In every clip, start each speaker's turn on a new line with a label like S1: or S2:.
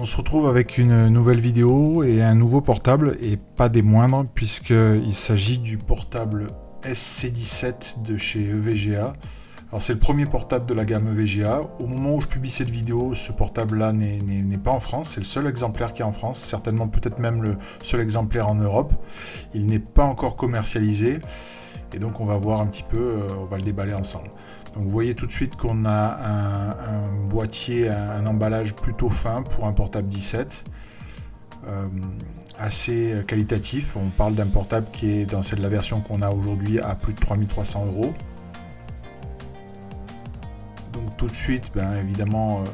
S1: On se retrouve avec une nouvelle vidéo et un nouveau portable, et pas des moindres, puisqu'il s'agit du portable SC17 de chez EVGA. Alors c'est le premier portable de la gamme EVGA. Au moment où je publie cette vidéo, ce portable-là n'est pas en France. C'est le seul exemplaire qui est en France, certainement peut-être même le seul exemplaire en Europe. Il n'est pas encore commercialisé. Et donc on va voir un petit peu, on va le déballer ensemble. Donc vous voyez tout de suite qu'on a un boîtier, un emballage plutôt fin pour un portable 17, assez qualitatif. On parle d'un portable qui est dans la version qu'on a aujourd'hui à plus de 3300 €. Donc tout de suite, évidemment,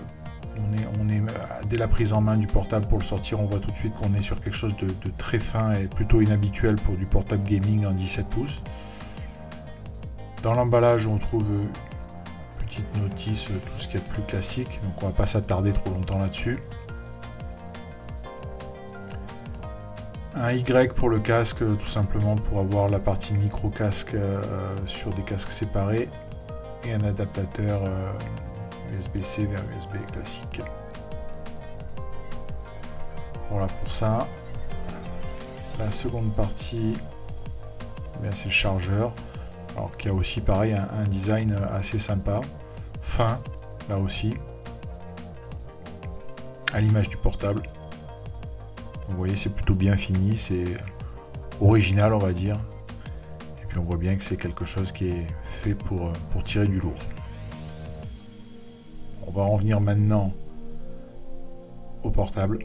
S1: on est dès la prise en main du portable pour le sortir, on voit tout de suite qu'on est sur quelque chose de très fin et plutôt inhabituel pour du portable gaming en 17 pouces. Dans l'emballage, on trouve une petite notice, tout ce qui est plus classique, donc on va pas s'attarder trop longtemps là-dessus. Un Y pour le casque, tout simplement pour avoir la partie micro-casque sur des casques séparés, et un adaptateur USB-C vers USB classique. Voilà pour ça. La seconde partie, c'est le chargeur. Alors qui a aussi pareil un design assez sympa, fin là aussi, à l'image du portable. Vous voyez, c'est plutôt bien fini, c'est original on va dire, et puis on voit bien que c'est quelque chose qui est fait pour tirer du lourd. On va en venir maintenant au portable.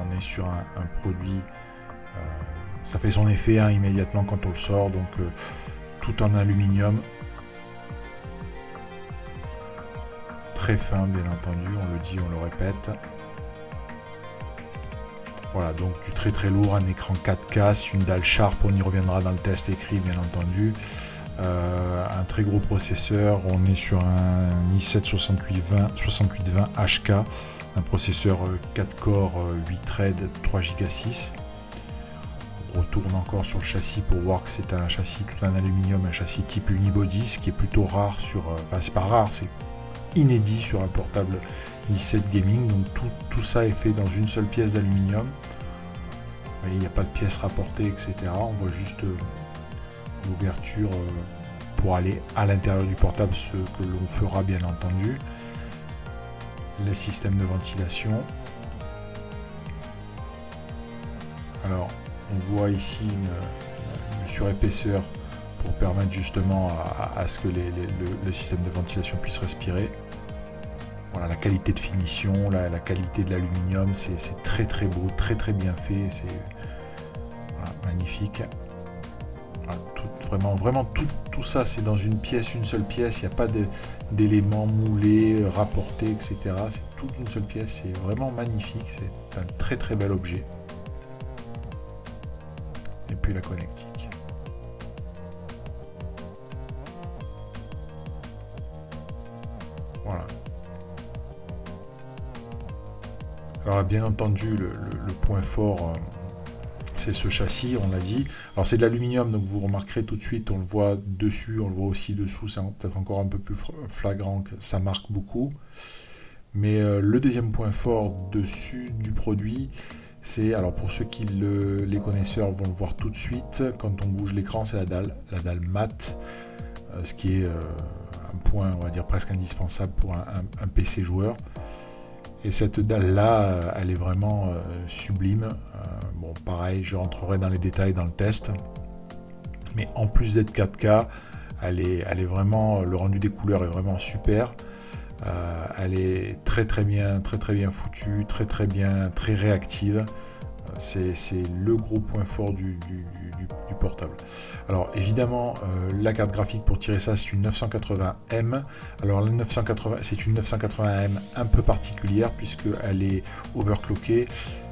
S1: On est sur un produit, ça fait son effet immédiatement quand on le sort, donc tout en aluminium, très fin bien entendu, on le dit, on le répète. Voilà, donc du très très lourd, un écran 4K, une dalle Sharp, on y reviendra dans le test écrit bien entendu. Un très gros processeur, on est sur un i7 6820 HK, un processeur 4 corps 8 threads 3 Go 6. On retourne encore sur le châssis pour voir que c'est un châssis tout en aluminium, un châssis type unibody, ce qui est plutôt rare sur, enfin c'est pas rare, c'est inédit sur un portable 17 gaming. Donc tout ça est fait dans une seule pièce d'aluminium. Vous voyez, il n'y a pas de pièces rapportées, etc. On voit juste l'ouverture pour aller à l'intérieur du portable, ce que l'on fera bien entendu. Les systèmes de ventilation. Alors on voit ici une surépaisseur pour permettre justement à ce que le système de ventilation puisse respirer. Voilà, la qualité de finition, la qualité de l'aluminium, c'est très très beau, très très bien fait, c'est voilà, magnifique. Voilà, vraiment tout ça c'est dans une pièce, une seule pièce, il n'y a pas d'éléments moulés, rapportés, etc. C'est toute une seule pièce, c'est vraiment magnifique, c'est un très très bel objet. Et puis la connectique. Voilà. Alors bien entendu le point fort, c'est ce châssis, on l'a dit. Alors c'est de l'aluminium, donc vous remarquerez tout de suite, on le voit dessus, on le voit aussi dessous, c'est peut-être encore un peu plus flagrant, que ça marque beaucoup. Mais le deuxième point fort dessus du produit, c'est, alors pour ceux qui les connaisseurs vont le voir tout de suite, quand on bouge l'écran, c'est la dalle mat, ce qui est un point, on va dire, presque indispensable pour un PC joueur. Et cette dalle là, elle est vraiment sublime. Bon, pareil, je rentrerai dans les détails dans le test. Mais en plus d'être 4K, elle est vraiment, le rendu des couleurs est vraiment super. Elle est très bien foutue, très réactive. C'est le gros point fort du portable. Alors évidemment, la carte graphique pour tirer ça, c'est une 980M. Alors la 980, c'est une 980M un peu particulière puisqu'elle est overclockée.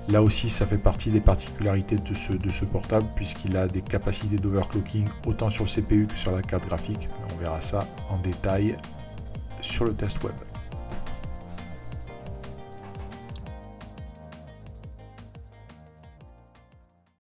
S1: Là aussi, ça fait partie des particularités de ce portable puisqu'il a des capacités d'overclocking autant sur le CPU que sur la carte graphique. On verra ça en détail sur le test web.